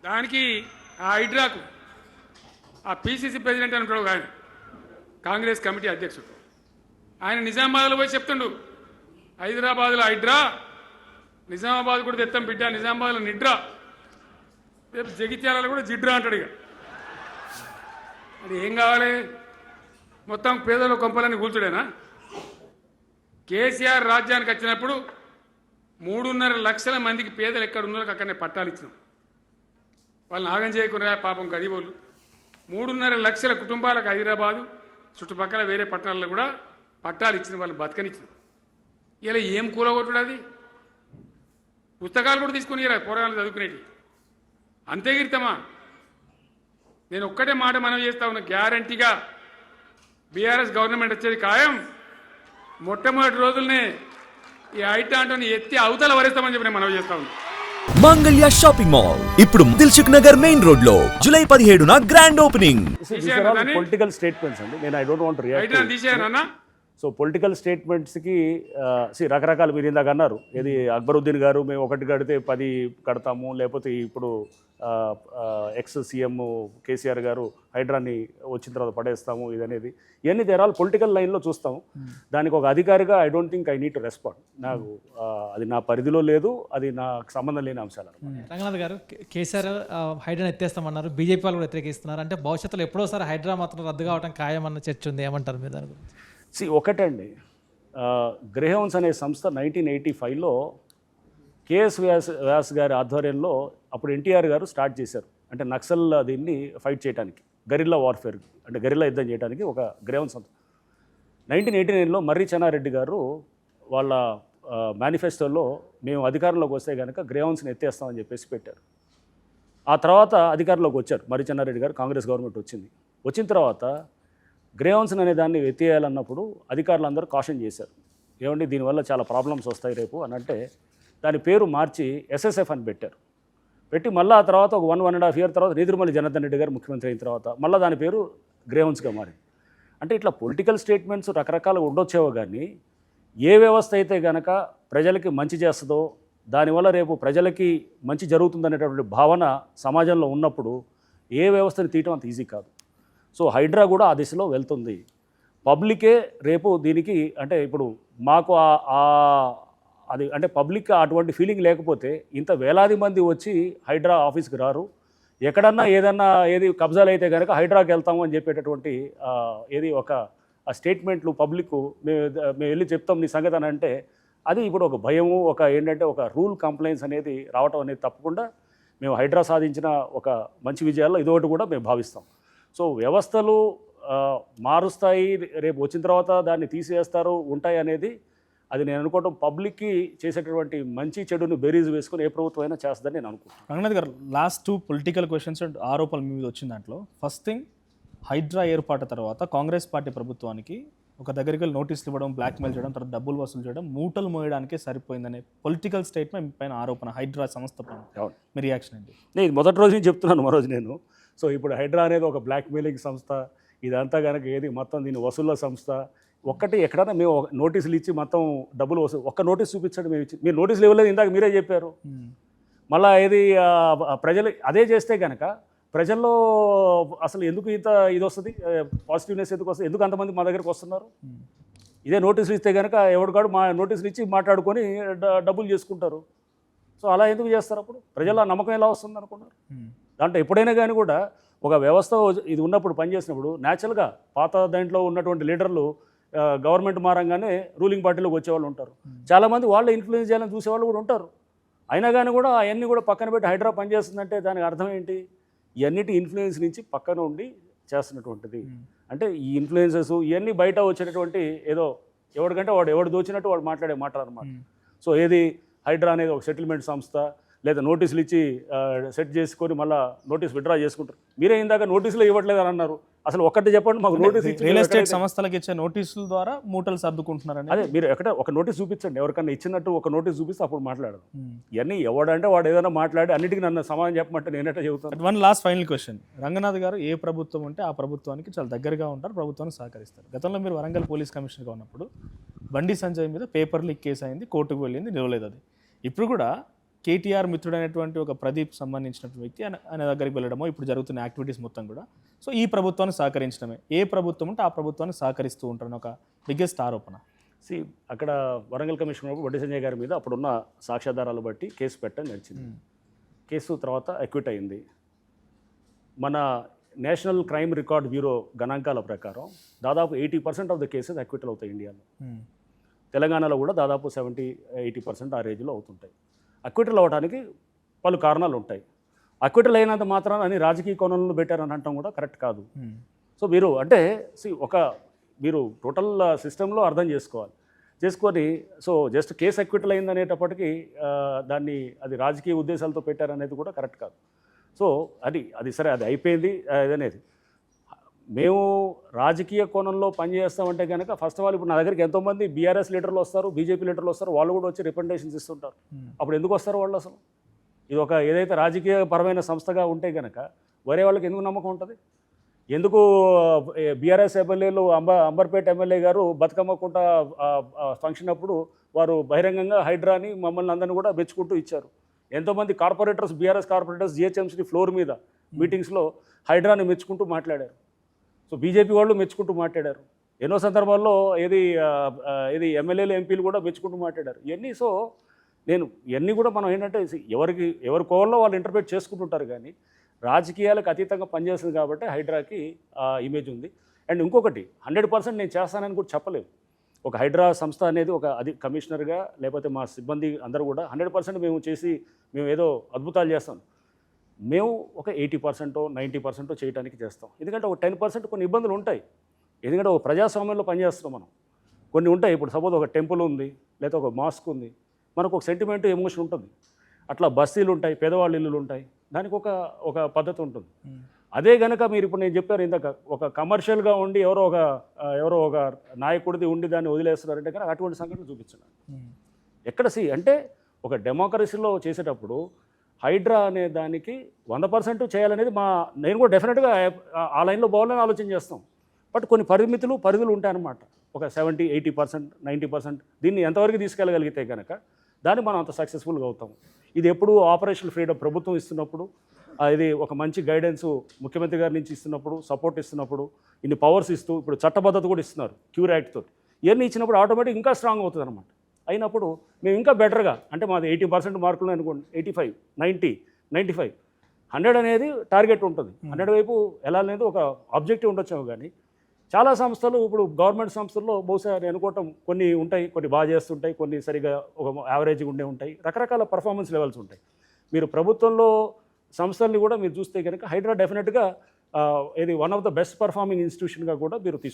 దానికి ఆ హైడ్రాకు ఆ పీసీసీ ప్రెసిడెంట్ అనుకోడు కానీ కాంగ్రెస్ కమిటీ అధ్యక్షుడు ఆయన నిజామాబాద్లో పోయి చెప్తుండు, హైదరాబాద్లో హైడ్రా, నిజామాబాద్ కూడా తెత్తం బిడ్డ, నిజామాబాద్లో నిడ్రా, రేపు జగిత్యాలలో కూడా జిడ్రా అంటాడు. ఇక అది ఏం కావాలి? మొత్తం పేదల కొంపలని కూల్చుడేనా? కేసీఆర్ రాజ్యానికి వచ్చినప్పుడు 3.5 లక్షల మందికి పేదలు ఎక్కడ ఉన్నారో అక్కడనే పట్టాలు ఇచ్చినాం. వాళ్ళని ఆగం చేయకుండా పాపం గరీబోళ్ళు 3.5 లక్షల కుటుంబాలకు హైదరాబాదు చుట్టుపక్కల వేరే పట్టణాల్లో కూడా పట్టాలు ఇచ్చిన వాళ్ళు బతకనిచ్చిన. ఇలా ఏం కూలగొట్టుడు? అది పుస్తకాలు కూడా తీసుకుని పోరాటాలు చదువుకునేటి అంతే గిరితమా? నేను ఒక్కటే మాట మనం చేస్తా ఉన్నా, గ్యారంటీగా బీఆర్ఎస్ గవర్నమెంట్ వచ్చేది ఖాయం. మొట్టమొదటి రోజులనే ఈ ఐటాంటోని ఎత్తి అవతల వరేస్తామని చెప్పి నేను మనవి చేస్తా ఉన్నా. మంగళ్య షాపింగ్ మాల్ ఇప్పుడు దిల్సుఖ్ నగర్ మెయిన్ రోడ్ లో జూలై 17న గ్రాండ్ ఓపెనింగ్. పొలిటికల్ స్టేట్మెంట్స్ అండి, నేను I don't want to react. తీసేయనన్నా. సో పొలిటికల్ స్టేట్మెంట్స్కి రకరకాలు మీరు ఇందాక అన్నారు. ఏది అక్బరుద్దీన్ గారు మేము ఒకటి కడితే 10 కడతాము, లేకపోతే ఇప్పుడు ఎక్స్ సీఎం కేసీఆర్ గారు హైడ్రాని వచ్చిన తర్వాత పడేస్తాము, ఇదనేది ఇవన్నీ దేరాలు పొలిటికల్ లైన్లో చూస్తాము. దానికి ఒక అధికారిగా I don't think I need to respond. నాకు అది నా పరిధిలో లేదు, అది నాకు సంబంధం లేని అంశాలు. రంగనాథ్ గారు, కేసీఆర్ హైడ్రాని ఎత్తేస్తామన్నారు, బీజేపీ వాళ్ళు కూడా వ్యతిరేకిస్తున్నారు. అంటే భవిష్యత్తులో ఎప్పుడోసారి హైడ్రా మాత్రం రద్దు కావడం ఖాయమన్న చర్చ ఉంది, ఏమంటారు మీరు దాని గురించి? ఒకటండి, గ్రేహౌన్స్ అనే సంస్థ 1985లో కేఎస్ వ్యాస్ గారి ఆధ్వర్యంలో అప్పుడు ఎన్టీఆర్ గారు స్టార్ట్ చేశారు. అంటే నక్సల్ దీన్ని ఫైట్ చేయడానికి, గరిల్లా వార్ఫేర్ అంటే గరిల్లా యుద్ధం చేయడానికి ఒక గ్రేహౌన్స్ సంస్థ. 1989లో మర్రి చెన్నారెడ్డి గారు వాళ్ళ మేనిఫెస్టోలో మేము అధికారంలోకి వస్తే కనుక గ్రేహౌన్స్ని ఎత్తేస్తామని చెప్పేసి పెట్టారు. ఆ తర్వాత అధికారంలోకి వచ్చారు మర్రి చెన్నారెడ్డి గారు, కాంగ్రెస్ గవర్నమెంట్ వచ్చింది. వచ్చిన తర్వాత గ్రేహౌన్స్ అనే దాన్ని ఎత్తేయాలన్నప్పుడు అధికారులందరూ కాషన్ చేశారు, ఏమండి దీనివల్ల చాలా ప్రాబ్లమ్స్ వస్తాయి రేపు అని. అంటే దాని పేరు మార్చి ఎస్ఎస్ఎఫ్ అని పెట్టారు. పెట్టి మళ్ళీ ఆ తర్వాత ఒక 1.5 year తర్వాత నీతిరుమల్లి జనార్దన్ రెడ్డి గారు ముఖ్యమంత్రి అయిన తర్వాత మళ్ళీ దాని పేరు గ్రేహౌన్స్గా మారింది. అంటే ఇట్లా పొలిటికల్ స్టేట్మెంట్స్ రకరకాలుగా ఉండొచ్చేవో కానీ ఏ వ్యవస్థ అయితే కనుక ప్రజలకి మంచి చేస్తుందో, దానివల్ల రేపు ప్రజలకి మంచి జరుగుతుందనేటటువంటి భావన సమాజంలో ఉన్నప్పుడు ఏ వ్యవస్థని తీయటం అంత ఈజీ కాదు. సో హైడ్రా కూడా ఆ దిశలో వెళ్తుంది. పబ్లికే రేపు దీనికి అంటే ఇప్పుడు మాకు అది అంటే పబ్లిక్ అటువంటి ఫీలింగ్ లేకపోతే ఇంత వేలాది మంది వచ్చి హైడ్రా ఆఫీస్కి రారు. ఎక్కడన్నా ఏది కబ్జాలు అయితే కనుక హైడ్రాకి వెళ్తాము అని చెప్పేటటువంటి ఏది ఒక స్టేట్మెంట్లు పబ్లిక్ మేము వెళ్ళి చెప్తాం నీ సంగతి అని అంటే అది ఇప్పుడు ఒక భయము, ఒక ఏంటంటే ఒక రూల్ కంప్లైంట్స్ అనేది రావటం అనేది తప్పకుండా మేము హైడ్రా సాధించిన ఒక మంచి విజయాల్లో ఇదొకటి కూడా మేము భావిస్తాం. సో వ్యవస్థలు మారుస్తాయి, రేపు వచ్చిన తర్వాత దాన్ని తీసేస్తారు, ఉంటాయి అనేది అది నేను అనుకోవడం పబ్లిక్కి చేసేటటువంటి మంచి చెడును బేరీజ్ వేసుకొని ఏ ప్రభుత్వం అయినా చేస్తుందని నేను అనుకుంటున్నాను. రంగనాథ్ గారు, లాస్ట్ 2 పొలిటికల్ క్వశ్చన్స్ అండ్ ఆరోపణలు మీ మీద వచ్చిన దాంట్లో ఫస్ట్ థింగ్, హైడ్రా ఏర్పాటు తర్వాత కాంగ్రెస్ పార్టీ ప్రభుత్వానికి ఒక దగ్గరికి వెళ్ళి నోటీసులు ఇవ్వడం, బ్లాక్మెయిల్ చేయడం, తర్వాత డబ్బులు వసూలు చేయడం, మూటలు మోయడానికే సరిపోయిందనే పొలిటికల్ స్టేట్మెంట్ పైన ఆరోపణ హైడ్రా సంస్థ పైన మీ రియాక్షన్ ఏంటి? నేను మొదటి రోజు నుంచి చెప్తున్నాను, మరోజు నేను. సో ఇప్పుడు హైడ్రా అనేది ఒక బ్లాక్మెయిలింగ్ సంస్థ, ఇదంతా కనుక ఏది మొత్తం దీని వసూళ్ళ సంస్థ. ఒక్కటి ఎక్కడైనా మేము నోటీసులు ఇచ్చి మొత్తం డబ్బులు వసూలు, ఒక్క నోటీస్ చూపించండి మేము ఇచ్చి, మీరు నోటీసులు ఇవ్వలేదు ఇందాక మీరే చెప్పారు. మళ్ళీ ఏది ప్రజలు అదే చేస్తే కనుక ప్రజల్లో అసలు ఎందుకు ఇంత ఇది వస్తుంది, పాజిటివ్నెస్ ఎందుకు వస్తుంది, ఎందుకు అంతమంది మా దగ్గరకు వస్తున్నారు? ఇదే నోటీసులు ఇస్తే కనుక ఎవరికాడు మా నోటీసులు ఇచ్చి మాట్లాడుకొని డబ్బులు చేసుకుంటారు. సో అలా ఎందుకు చేస్తారు? అప్పుడు ప్రజల నమ్మకం ఎలా వస్తుంది అనుకున్నారు? దాంట్లో ఎప్పుడైనా కానీ కూడా ఒక వ్యవస్థ ఇది ఉన్నప్పుడు పనిచేసినప్పుడు న్యాచురల్గా పాత దాంట్లో ఉన్నటువంటి లీడర్లు గవర్నమెంట్ మారంగానే రూలింగ్ పార్టీలోకి వచ్చేవాళ్ళు ఉంటారు. చాలామంది వాళ్ళే ఇన్ఫ్లుయెన్స్ చేయాలని చూసేవాళ్ళు కూడా ఉంటారు. అయినా కానీ కూడా అవన్నీ కూడా పక్కన పెట్టి హైడ్రా పనిచేస్తుందంటే దానికి అర్థం ఏంటి? ఇవన్నిటి ఇన్ఫ్లుయెన్స్ నుంచి పక్కన ఉండి చేస్తున్నటువంటిది. అంటే ఈ ఇన్ఫ్లుయెన్సెస్ ఇవన్నీ బయట వచ్చేటటువంటి ఏదో ఎవరికంటే వాడు ఎవడు దోచినట్టు వాడు మాట్లాడే మాట్లాడనమాట. సో ఏది హైడ్రా అనేది ఒక సెటిల్మెంట్ సంస్థ, లేదా నోటీసులు ఇచ్చి సెట్ చేసుకొని మళ్ళీ నోటీస్ విత్డ్రా చేసుకుంటారు. మీరే ఇందాక నోటీసులు ఇవ్వట్లేదు అని అన్నారు. అసలు ఒక్కటి చెప్పండి మాకు. నోటీస్ రియల్ ఎస్టేట్ సంస్థలకు ఇచ్చే నోటీసుల ద్వారా మూటలు సర్దుకుంటున్నారని. అదే మీరు ఎక్కడ ఒక నోటీస్ చూపించండి, ఎవరికన్నా ఇచ్చినట్టు ఒక నోటీస్ చూపిస్తే అప్పుడు మాట్లాడదు. ఇవన్నీ ఎవడంటే వాడు ఏదైనా మాట్లాడి అన్నిటికీ నన్ను సమాధానం చెప్పమంటే నేనెట్లా చెబుతాను? One last final question, Ranganath గారు ఏ ప్రభుత్వం ఉంటే ఆ ప్రభుత్వానికి చాలా దగ్గరగా ఉంటారు, ప్రభుత్వానికి సహకరిస్తారు. గతంలో మీరు వరంగల్ పోలీస్ కమిషనర్గా ఉన్నప్పుడు బండి సంజయ్ మీద పేపర్ లీక్ కేసు అయింది, కోర్టుకు వెళ్ళింది, నిలవలేదు. అది ఇప్పుడు కూడా కేటీఆర్ మిత్రుడైనటువంటి ఒక ప్రదీప్ సంబంధించినటువంటి వ్యక్తి ఆయన దగ్గరికి వెళ్ళడమో ఇప్పుడు జరుగుతున్న యాక్టివిటీస్ మొత్తం కూడా సో ఈ ప్రభుత్వానికి సహకరించడమే, ఏ ప్రభుత్వం ఉంటే ఆ ప్రభుత్వానికి సహకరిస్తూ ఉంటారని ఒక బిగ్గెస్ట్ ఆరోపణ. అక్కడ వరంగల్ కమిషన్ వడ్డీ సంజయ్ గారి మీద అప్పుడున్న సాక్ష్యాధారాలు బట్టి కేసు పెట్టడం నడిచింది. కేసు తర్వాత అక్విట్ అయింది. మన నేషనల్ క్రైమ్ రికార్డ్ బ్యూరో గణాంకాల ప్రకారం దాదాపు 80% ఆఫ్ ద కేసెస్ అక్విటల్ అవుతాయి ఇండియాలో. తెలంగాణలో కూడా దాదాపు 70-80% ఆ రేంజ్లో అవుతుంటాయి. అక్విటల్ అవ్వడానికి పలు కారణాలు ఉంటాయి. అక్విటల్ అయినంత మాత్రాన అని రాజకీయ కోణంలో పెట్టారని అనటం కూడా కరెక్ట్ కాదు. సో మీరు అంటే మీరు టోటల్ సిస్టంలో అర్థం చేసుకొని సో జస్ట్ కేసు అక్విటల్ అయింది అనేటప్పటికీ అది రాజకీయ ఉద్దేశాలతో పెట్టారనేది కూడా కరెక్ట్ కాదు. సో అది సరే, అది అయిపోయింది అనేది. మేము రాజకీయ కోణంలో పనిచేస్తామంటే కనుక ఫస్ట్ ఆఫ్ ఆల్ ఇప్పుడు నా దగ్గరికి ఎంతోమంది బీఆర్ఎస్ లీడర్లు వస్తారు, బీజేపీ లీడర్లు వస్తారు, వాళ్ళు కూడా వచ్చి రిప్రజెంటేషన్స్ ఇస్తుంటారు. అప్పుడు ఎందుకు వస్తారు వాళ్ళు? అసలు ఇది ఒక ఏదైతే రాజకీయ పరమైన సంస్థగా ఉంటే కనుక వేరే వాళ్ళకి ఎందుకు నమ్మకం ఉంటుంది? ఎందుకు బీఆర్ఎస్ ఎమ్మెల్యేలు అంబర్పేట ఎమ్మెల్యే గారు బతుకమ్మకుంట ఫంక్షన్ అప్పుడు వారు బహిరంగంగా హైడ్రాని మమ్మల్ని అందరినీ కూడా మెచ్చుకుంటూ ఇచ్చారు. ఎంతోమంది corporators, BRS corporators GHMC floor మీద మీటింగ్స్లో హైడ్రాని మెచ్చుకుంటూ మాట్లాడారు. సో బీజేపీ వాళ్ళు మెచ్చుకుంటూ మాట్లాడారు. ఎన్నో సందర్భాల్లో ఏది ఎమ్మెల్యేలు, ఎంపీలు కూడా మెచ్చుకుంటూ మాట్లాడారు. ఇవన్నీ కూడా మనం ఏంటంటే ఎవరి కోవల్లో వాళ్ళు ఇంటర్ప్రిట్ చేసుకుంటుంటారు. కానీ రాజకీయాలకు అతీతంగా పనిచేస్తుంది కాబట్టి హైడ్రాకి ఇమేజ్ ఉంది. అండ్ ఇంకొకటి 100% నేను చేస్తానని కూడా చెప్పలేము. ఒక హైడ్రా సంస్థ అనేది అది కమిషనర్గా లేకపోతే మా సిబ్బంది అందరూ కూడా 100% మేము ఏదో అద్భుతాలు చేస్తాం. మేము ఒక 80%, 90% చేయడానికి చేస్తాం. ఎందుకంటే ఒక 10% కొన్ని ఇబ్బందులు ఉంటాయి. ఎందుకంటే ఒక ప్రజాస్వామ్యంలో పనిచేస్తున్నాం మనం. కొన్ని ఉంటాయి. ఇప్పుడు సపోజ్ ఒక టెంపుల్ ఉంది, లేదా ఒక మాస్క్ ఉంది, మనకు ఒక సెంటిమెంట్, ఎమోషన్ ఉంటుంది. అట్లా బస్తీలు ఉంటాయి, పేదవాళ్ళ ఇల్లులు ఉంటాయి, దానికి ఒక పద్ధతి ఉంటుంది. అదే కనుక మీరు ఇప్పుడు నేను చెప్పారు ఇందాక, ఒక కమర్షియల్గా ఉండి ఎవరో ఒక నాయకుడిది ఉండి దాన్ని వదిలేస్తున్నారంటే కనుక అటువంటి సంఘటనలు చూపించండి. ఎక్కడ అంటే ఒక డెమోక్రసీలో చేసేటప్పుడు హైడ్రా అనే దానికి 100% చేయాలనేది నేను కూడా డెఫినెట్గా ఆ లైన్లో పోవాలని ఆలోచన చేస్తాం. బట్ కొన్ని పరిధులు ఉంటాయన్నమాట. ఒక 70-80%, 90% దీన్ని ఎంతవరకు తీసుకెళ్ళగలిగితే కనుక దాన్ని మనం అంత సక్సెస్ఫుల్గా అవుతాం. ఇది ఎప్పుడు ఆపరేషనల్ ఫ్రీడమ్ ప్రభుత్వం ఇస్తున్నప్పుడు, ఇది ఒక మంచి గైడెన్స్ ముఖ్యమంత్రి గారి నుంచి ఇస్తున్నప్పుడు, సపోర్ట్ ఇస్తున్నప్పుడు, ఇన్ని పవర్స్ ఇస్తూ, ఇప్పుడు చట్టబద్ధత కూడా ఇస్తున్నారు క్యూర్ యాక్ట్తో, ఇవన్నీ ఇచ్చినప్పుడు ఆటోమేటిక్ ఇంకా స్ట్రాంగ్ అవుతుంది అనమాట. అయినప్పుడు మేము ఇంకా బెటర్గా, అంటే మాది 80% మార్కులు అనుకోండి, 85, 90, 95, 100 అనేది టార్గెట్ ఉంటుంది. 100 వైపు ఎలా అనేది ఒక ఆబ్జెక్టివ్ ఉండొచ్చాము. కానీ చాలా సంస్థలు, ఇప్పుడు గవర్నమెంట్ సంస్థల్లో బహుశా నేను అనుకోవటం కొన్ని ఉంటాయి, కొన్ని బాగా చేస్తుంటాయి, కొన్ని సరిగా ఒక యావరేజ్గా ఉంటాయి, రకరకాల పర్ఫార్మెన్స్ లెవెల్స్ ఉంటాయి. మీరు ప్రభుత్వంలో సంస్థల్ని కూడా మీరు చూస్తే కనుక హైడ్రా డెఫినెట్గా ఇది one of the best performing ఇన్స్టిట్యూషన్గా కూడా మీరు తీసుకోవచ్చు.